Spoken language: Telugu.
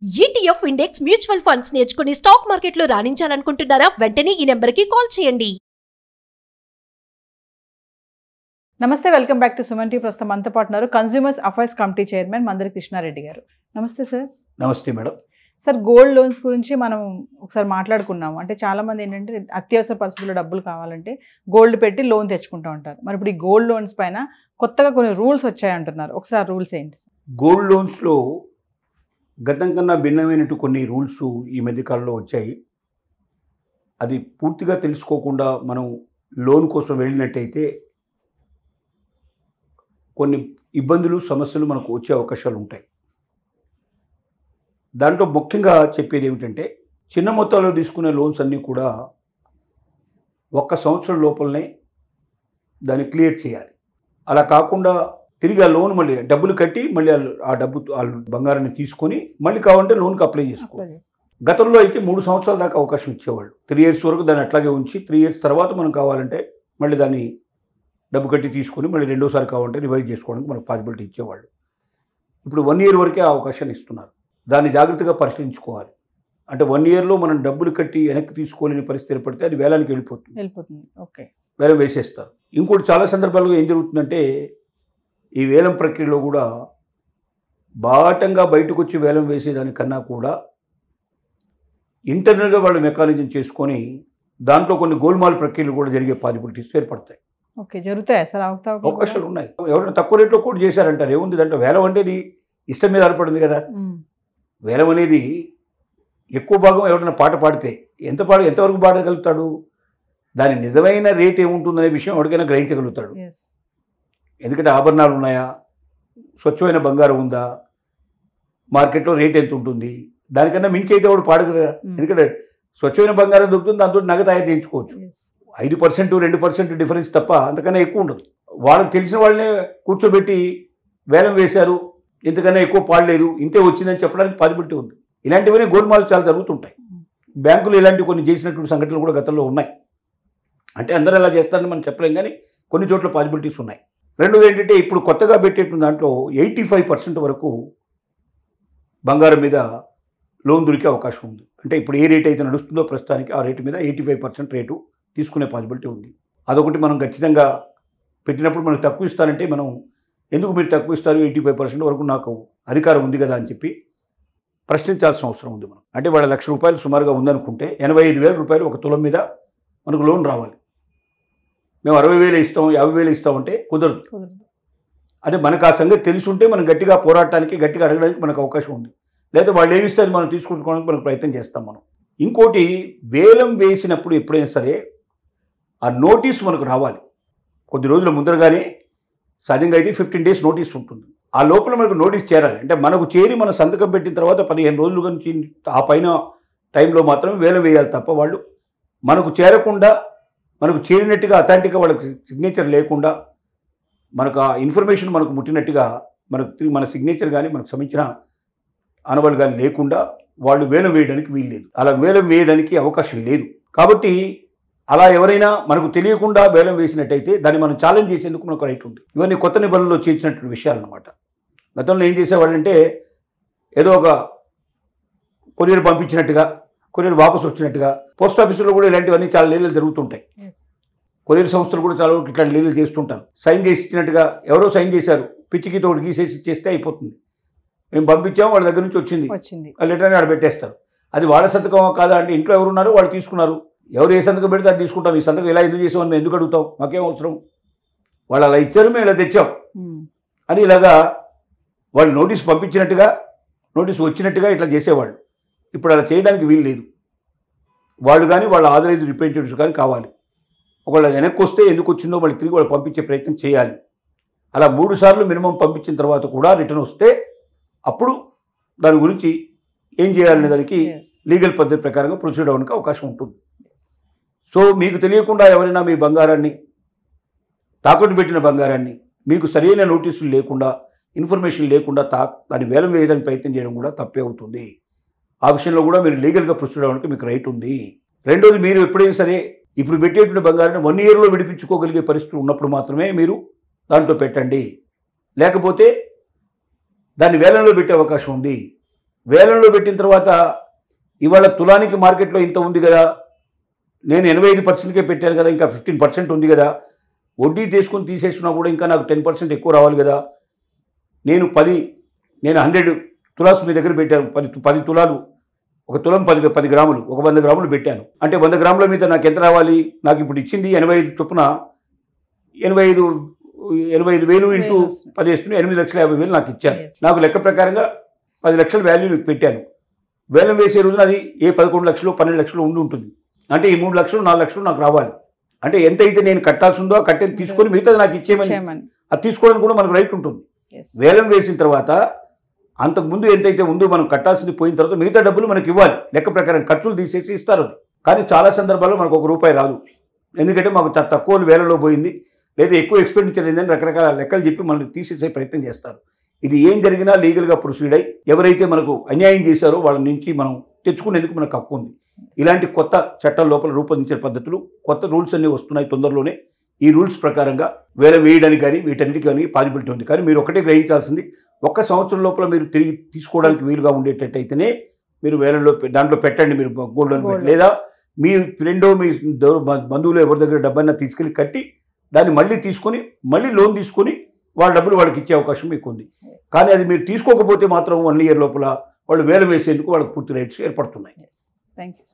ETF ఇండెక్స్ మ్యూచువల్ ఫండ్స్ నేర్చుకుని స్టాక్ మార్కెట్లో రాణించాలనుకుంటున్నారా? వెంటనే ఈ నెంబర్కి కాల్ చేయండి. నమస్తే, welcome back to Suman TV. ప్రస్తుతం మనతో పాటు ఉన్నారు consumers affairs committee chairman Mandari Krishna గారు. నమస్తే సార్. నమస్తే మేడం. సార్, గోల్డ్ లోన్స్ గురించి మనం ఒకసారి మాట్లాడుకున్నాము. అంటే చాలామంది ఏంటంటే అత్యవసర పరిస్థితుల్లో డబ్బులు కావాలంటే గోల్డ్ పెట్టి లోన్ తెచ్చుకుంటూ ఉంటారు. మరి ఇప్పుడు ఈ గోల్డ్ లోన్స్ పైన కొత్తగా కొన్ని రూల్స్ వచ్చాయంటున్నారు. ఒకసారి రూల్స్ ఏంటి సార్? గోల్డ్ లోన్స్లో గతం కన్నా భిన్నమైనట్టు కొన్ని రూల్స్ ఈ మధ్యకాలంలో వచ్చాయి. అది పూర్తిగా తెలుసుకోకుండా మనం లోన్ కోసం వెళ్ళినట్టయితే కొన్ని ఇబ్బందులు, సమస్యలు మనకు వచ్చే అవకాశాలు ఉంటాయి. దాంట్లో ముఖ్యంగా చెప్పేది ఏమిటంటే, చిన్న మొత్తాల్లో తీసుకునే లోన్స్ అన్నీ కూడా 1 సంవత్సరం లోపలనే దాన్ని క్లియర్ చేయాలి. అలా కాకుండా తిరిగి ఆ లోన్ మళ్ళీ డబ్బులు కట్టి మళ్ళీ ఆ బంగారాన్ని తీసుకొని మళ్ళీ కావాలంటే లోన్కి అప్లై చేసుకోవాలి. గతంలో అయితే 3 సంవత్సరాల దాకా అవకాశం ఇచ్చేవాళ్ళు. 3 years వరకు దాన్ని అట్లాగే ఉంచి 3 years తర్వాత మనం కావాలంటే మళ్ళీ దాన్ని డబ్బు కట్టి తీసుకొని మళ్ళీ రెండోసారి కావాలంటే రివైజ్ చేసుకోవడానికి మనకు పాసిబిలిటీ ఇచ్చేవాళ్ళు. ఇప్పుడు 1 year వరకే ఆ అవకాశాన్ని ఇస్తున్నారు. దాన్ని జాగ్రత్తగా పరిశీలించుకోవాలి. అంటే 1 yearలో మనం డబ్బులు కట్టి వెనక్కి తీసుకోలేని పరిస్థితి ఏర్పడితే అది వేలానికి వెళ్ళిపోతుంది. ఓకే, వేలం వేసేస్తారు. ఇంకోటి చాలా సందర్భాల్లో ఏం జరుగుతుందంటే, ఈ వేలం ప్రక్రియలో కూడా బాటంగా బయటకు వచ్చి వేలం వేసేదానికన్నా కూడా ఇంటర్నల్గా వాళ్ళు మెకానిజం చేసుకొని దాంట్లో కొన్ని గోల్మాల్ ప్రక్రియలు కూడా జరిగే పాసిబిలిటీస్ ఏర్పడతాయి. ఓకే, జరుగుతాయి సార్. అవకాశాలు ఉన్నాయి. ఎవరైనా తక్కువ రేట్లో కూడా చేశారంటారు. ఏముంది దాంట్లో? వేలం అంటే ఇది ఇష్టం మీద ఆధారపడింది కదా. వేలం అనేది ఎక్కువ భాగం ఎవరైనా పాట పాడితే ఎంతవరకు పాడగలుగుతాడు? దాని నిజమైన రేట్ ఏముంటుందనే విషయం ఎవరికైనా గ్రహించగలుగుతాడు. ఎందుకంటే ఆభరణాలు ఉన్నాయా, స్వచ్ఛమైన బంగారం ఉందా, మార్కెట్లో రేట్ ఎంత ఉంటుంది, దానికన్నా మించి అయితే వాడు పాడదు కదా. ఎందుకంటే స్వచ్ఛమైన బంగారం దొరుకుతుంది, దాంతో నగదు తయారు చేయించుకోవచ్చు. 5%, 2% డిఫరెన్స్ తప్ప అంతకన్నా ఎక్కువ ఉండదు. వాళ్ళకి తెలిసిన వాళ్ళనే కూర్చోబెట్టి వేలం వేశారు, ఇంతకన్నా ఎక్కువ పాడలేదు, ఇంతే వచ్చిందని చెప్పడానికి పాసిబిలిటీ ఉంది. ఇలాంటివన్నీ గోల్మాలు చాలా జరుగుతుంటాయి. బ్యాంకులు ఇలాంటి కొన్ని చేసినటువంటి సంఘటనలు కూడా గతంలో ఉన్నాయి. అంటే అందరూ ఎలా చేస్తారని మనం చెప్పలేం, కానీ కొన్ని చోట్ల పాసిబిలిటీస్ ఉన్నాయి. రెండోది ఏంటంటే, ఇప్పుడు కొత్తగా పెట్టేటువంటి దాంట్లో 85% వరకు బంగారం మీద లోన్ దొరికే అవకాశం ఉంది. అంటే ఇప్పుడు ఏ రేట్ అయితే నడుస్తుందో ప్రస్తుతానికి ఆ రేటు మీద 85% రేటు తీసుకునే పాసిబిలిటీ ఉంది. అదొకటి మనం ఖచ్చితంగా పెట్టినప్పుడు మనకు తక్కువ ఇస్తారంటే, మనం ఎందుకు మీరు తక్కువ ఇస్తారు, 85% వరకు నాకు అధికారం ఉంది కదా అని చెప్పి ప్రశ్నించాల్సిన అవసరం ఉంది. మనం అంటే వాళ్ళ ₹1,00,000 సుమారుగా ఉందనుకుంటే 85,000 రూపాయలు ఒక తులం మీద మనకు లోన్ రావాలి. మేము 60,000 ఇస్తాం, 50,000 ఇస్తామంటే కుదరదు. అంటే మనకు ఆ సంగతి తెలుసుంటే మనం గట్టిగా పోరాటానికి, గట్టిగా అడగడానికి మనకు అవకాశం ఉంది. లేదా వాళ్ళు ఏమి ఇస్తే అది మనం తీసుకుంటుకోవడానికి మనకు ప్రయత్నం చేస్తాం మనం. ఇంకోటి, వేలం వేసినప్పుడు ఎప్పుడైనా సరే ఆ నోటీస్ మనకు రావాలి. కొద్ది రోజుల ముందరగానే, సహజంగా అయితే 15 days నోటీస్ ఉంటుంది. ఆ లోపల మనకు నోటీస్ చేరాలి. అంటే మనకు చేరి మన సంతకం పెట్టిన తర్వాత 15 రోజుల నుంచి ఆ పైన టైంలో మాత్రమే వేలం వేయాలి తప్ప, వాళ్ళు మనకు చేరకుండా, మనకు చేరినట్టుగా అథాంటిక్గా వాళ్ళకి సిగ్నేచర్ లేకుండా, మనకు ఆ ఇన్ఫర్మేషన్ మనకు ముట్టినట్టుగా మన సిగ్నేచర్ కానీ మనకు సంబంధించిన ఆనవాళ్ళు కానీ లేకుండా వాళ్ళు వేలం వేయడానికి వీల్లేదు. అలా వేలం వేయడానికి అవకాశం లేదు. కాబట్టి అలా ఎవరైనా మనకు తెలియకుండా వేలం వేసినట్టయితే దాన్ని మనం ఛాలెంజ్ చేసేందుకు మనకు రైట్ ఉంది. ఇవన్నీ కొత్త నిబంధనలు చేసినటువంటి విషయాలు అన్నమాట. గతంలో ఏం చేసేవాళ్ళంటే, ఏదో ఒక కొరియర్ పంపించినట్టుగా, కొరియర్ వాపసు వచ్చినట్టుగా, పోస్ట్ ఆఫీసులో కూడా ఇలాంటివన్నీ చాలా లీలలు జరుగుతుంటాయి. కొరియర్ సంస్థలు కూడా చాలా ఇట్లాంటి లీలలు చేస్తుంటారు. సైన్ చేసి ఇచ్చినట్టుగా, ఎవరో సైన్ చేశారు, పిచ్చికి తోడు గీసేసి ఇచ్చేస్తే అయిపోతుంది. మేము పంపించాము, వాళ్ళ దగ్గర నుంచి వచ్చింది, ఆ లెటర్ని ఆడ పెట్టేస్తారు. అది వాళ్ళ సంతకం కాదా అంటే, ఇంట్లో ఎవరున్నారో వాళ్ళు తీసుకున్నారు, ఎవరు ఏ సంతకం పెడితే అది తీసుకుంటాం. ఈ సంతకం ఇలా ఎందుకు చేసామని మేము ఎందుకు అడుగుతాం, మాకేం అవసరం, వాళ్ళు అలా ఇచ్చారు, మేము ఇలా తెచ్చాం అని ఇలాగా వాళ్ళు నోటీస్ పంపించినట్టుగా, నోటీస్ వచ్చినట్టుగా ఇట్లా చేసేవాళ్ళు. ఇప్పుడు అలా చేయడానికి వీలు లేదు. వాళ్ళు కానీ వాళ్ళ ఆథరైజ్డ్ రిప్రజెంటేటివ్స్ కానీ కావాలి. ఒకవేళ వెనక్కి వస్తే ఎందుకు వచ్చిందో మళ్ళీ తిరిగి వాళ్ళు పంపించే ప్రయత్నం చేయాలి. అలా 3 సార్లు మినిమం పంపించిన తర్వాత కూడా రిటర్న్ వస్తే అప్పుడు దాని గురించి ఏం చేయాలనే దానికి లీగల్ పద్ధతి ప్రకారంగా ప్రొసీడ్ అవ్వడానికి అవకాశం ఉంటుంది. సో మీకు తెలియకుండా ఎవరైనా మీ బంగారాన్ని, తాకట్టు పెట్టిన బంగారాన్ని మీకు సరైన నోటీసులు లేకుండా, ఇన్ఫర్మేషన్ లేకుండా దాన్ని వేలం వేయడానికి ప్రయత్నం చేయడం కూడా తప్పే అవుతుంది. ఆ విషయంలో కూడా మీరు లీగల్గా ప్రొసీడ్ అవ్వడానికి మీకు రైట్ ఉంది. రెండోది, మీరు ఎప్పుడైనా సరే ఇప్పుడు పెట్టేటువంటి బంగారాన్ని 1 yearలో విడిపించుకోగలిగే పరిస్థితి ఉన్నప్పుడు మాత్రమే మీరు దాంట్లో పెట్టండి. లేకపోతే దాన్ని వేలంలో పెట్టే అవకాశం ఉంది. వేలంలో పెట్టిన తర్వాత ఇవాళ తులానికి మార్కెట్లో ఇంత ఉంది కదా, నేను 85%కే పెట్టాను కదా, ఇంకా 15% ఉంది కదా, వడ్డీ తీసుకొని తీసేసినా కూడా ఇంకా నాకు 10% ఎక్కువ రావాలి కదా, నేను 100 తులాస్ మీ దగ్గర పెట్టాను, 10 తులాలు, ఒక తులం 10 గ్రాములు, ఒక 100 గ్రాములు పెట్టాను అంటే 100 గ్రాముల మీద నాకు ఎంత రావాలి, నాకు ఇప్పుడు ఇచ్చింది 85 చొప్పున 85,000 ఇంటూ 10 వేసుకుని 8,50,000 నాకు ఇచ్చాను. నాకు లెక్క ప్రకారంగా 10 లక్షల వాల్యూ పెట్టాను. వేలం వేసే రోజున అది 11 లక్షలు 12 లక్షలు ఉండి ఉంటుంది. అంటే ఈ 3 లక్షలు 4 లక్షలు నాకు రావాలి. అంటే ఎంత అయితే నేను కట్టాల్సి ఉందో ఆ కట్టేది తీసుకొని మిగతాది నాకు ఇచ్చేయమని, అది తీసుకోవడానికి కూడా మనకు రైట్ ఉంటుంది. వేలం వేసిన తర్వాత అంతకుముందు ఎంతైతే ఉందో మనం కట్టాల్సింది పోయిన తర్వాత మిగతా డబ్బులు మనకి ఇవ్వాలి. లెక్క ప్రకారం ఖర్చులు తీసేసి ఇస్తారు. అది కానీ చాలా సందర్భాల్లో మనకు ₹1 రాదు. ఎందుకంటే మాకు తక్కువ వేలలో పోయింది లేదా ఎక్కువ ఎక్స్పెండిచర్ అయిందని రకరకాల లెక్కలు చెప్పి మనల్ని తీసేసే ప్రయత్నం చేస్తారు. ఇది ఏం జరిగినా లీగల్గా ప్రొసీడ్ అయ్యి ఎవరైతే మనకు అన్యాయం చేశారో వాళ్ళ నుంచి మనం తెచ్చుకునేందుకు మనకు హక్కు ఉంది. ఇలాంటి కొత్త చట్టాల లోపల రూపొందించే పద్ధతులు, కొత్త రూల్స్ అన్నీ వస్తున్నాయి తొందరలోనే. ఈ రూల్స్ ప్రకారంగా వేలం వేయడానికి కానీ వీటన్నిటికీ కానీ పాసిబిలిటీ ఉంది. కానీ మీరు ఒకటే గ్రహించాల్సింది, 1 సంవత్సరం లోపల మీరు తిరిగి తీసుకోవడానికి వీలుగా ఉండేటట్టయితేనే మీరు వేలంలో దాంట్లో పెట్టండి. మీరు గోల్డ్ లోన్ పెట్టి, లేదా మీ ఫ్రెండో మీ బంధువులు ఎవరి దగ్గర డబ్బైనా తీసుకెళ్ళి కట్టి దాన్ని మళ్ళీ తీసుకొని మళ్ళీ లోన్ తీసుకొని వాళ్ళ డబ్బులు వాళ్ళకి ఇచ్చే అవకాశం మీకు ఉంది. కానీ అది మీరు తీసుకోకపోతే మాత్రం 1 ఇయర్ లోపల వాళ్ళు వేలం వేసేందుకు వాళ్ళకి పూర్తి రైట్స్ ఏర్పడుతున్నాయి. Thank you.